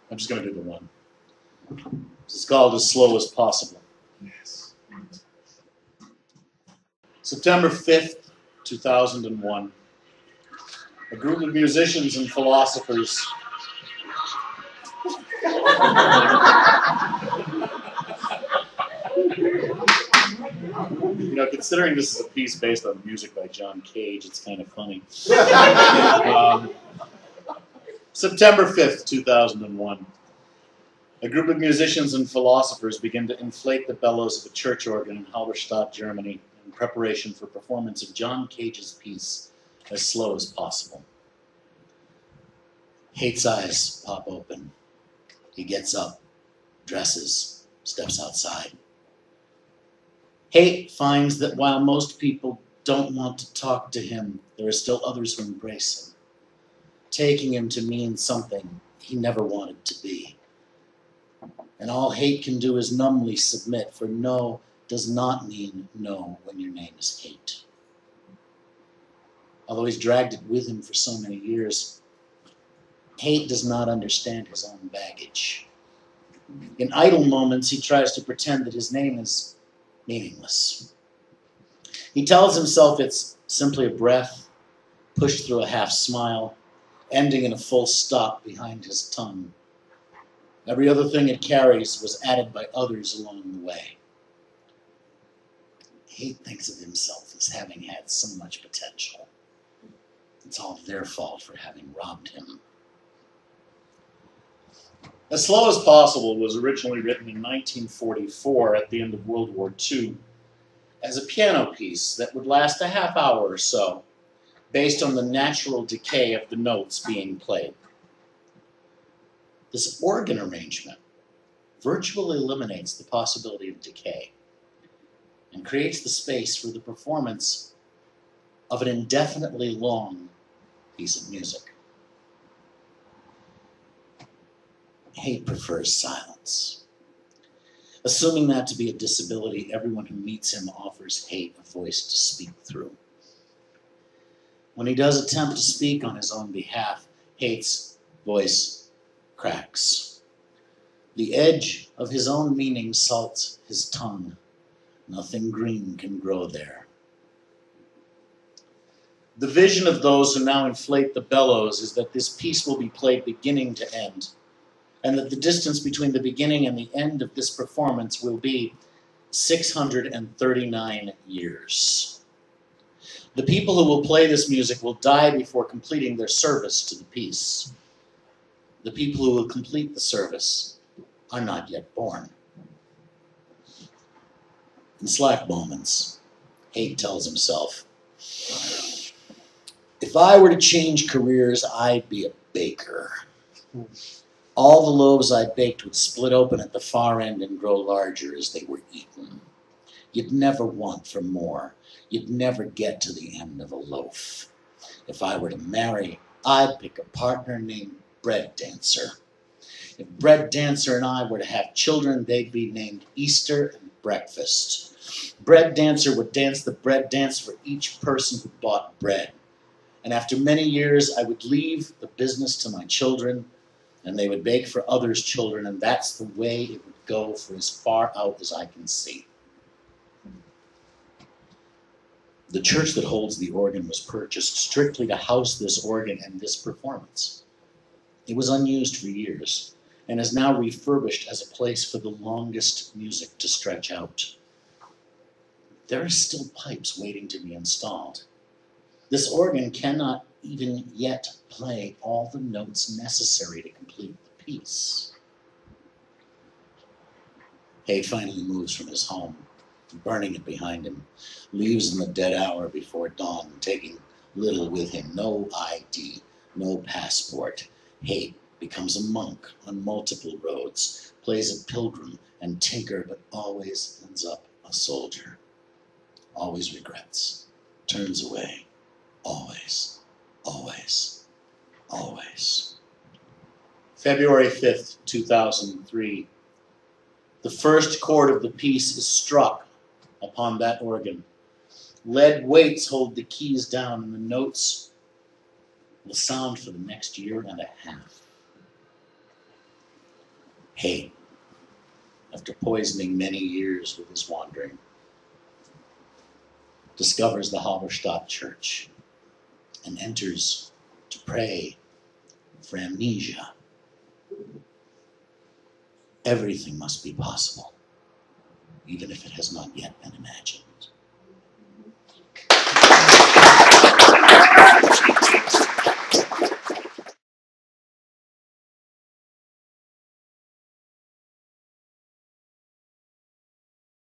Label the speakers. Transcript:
Speaker 1: I'm just going to do the one. This is called As Slow as Possible.
Speaker 2: Yes.
Speaker 1: September 5th, 2001. A group of musicians and philosophers considering this is a piece based on music by John Cage, it's kind of funny. September 5th, 2001. A group of musicians and philosophers begin to inflate the bellows of a church organ in Halberstadt, Germany, in preparation for performance of John Cage's piece, As Slow as Possible. Hate's eyes pop open. He gets up, dresses, steps outside. Hate finds that while most people don't want to talk to him, there are still others who embrace him, taking him to mean something he never wanted to be. And all hate can do is numbly submit, for no does not mean no when your name is hate. Although he's dragged it with him for so many years, hate does not understand his own baggage. In idle moments, he tries to pretend that his name is meaningless. He tells himself it's simply a breath, pushed through a half smile, ending in a full stop behind his tongue. Every other thing it carries was added by others along the way. Hate thinks of himself as having had so much potential. It's all their fault for having robbed him. As Slow as Possible was originally written in 1944 at the end of World War II as a piano piece that would last a half hour or so, based on the natural decay of the notes being played. This organ arrangement virtually eliminates the possibility of decay and creates the space for the performance of an indefinitely long piece of music. Hate prefers silence. Assuming that to be a disability, everyone who meets him offers hate a voice to speak through. When he does attempt to speak on his own behalf, hate's voice cracks. The edge of his own meaning salts his tongue. Nothing green can grow there. The vision of those who now inflate the bellows is that this piece will be played beginning to end, and that the distance between the beginning and the end of this performance will be 639 years. The people who will play this music will die before completing their service to the piece. The people who will complete the service are not yet born. In slack moments, hate tells himself, if I were to change careers, I'd be a baker. All the loaves I baked would split open at the far end and grow larger as they were eaten. You'd never want for more. You'd never get to the end of a loaf. If I were to marry, I'd pick a partner named Bread Dancer. If Bread Dancer and I were to have children, they'd be named Easter and Breakfast. Bread Dancer would dance the bread dance for each person who bought bread. And after many years, I would leave the business to my children, and they would bake for others' children, and that's the way it would go for as far out as I can see. The church that holds the organ was purchased strictly to house this organ and this performance. It was unused for years, and is now refurbished as a place for the longest music to stretch out. There are still pipes waiting to be installed. This organ cannot even yet play all the notes necessary to complete the piece. Hay finally moves from his home, burning it behind him, leaves in the dead hour before dawn, taking little with him, no ID, no passport. Hay becomes a monk on multiple roads, plays a pilgrim and tinker, but always ends up a soldier. Always regrets, turns away, always, always, always. February 5th, 2003. The first chord of the piece is struck upon that organ. Lead weights hold the keys down, and the notes will sound for the next year and a half. Hate, after poisoning many years with his wandering, discovers the Halberstadt church and enters to pray for amnesia. Everything must be possible, even if it has not yet been imagined.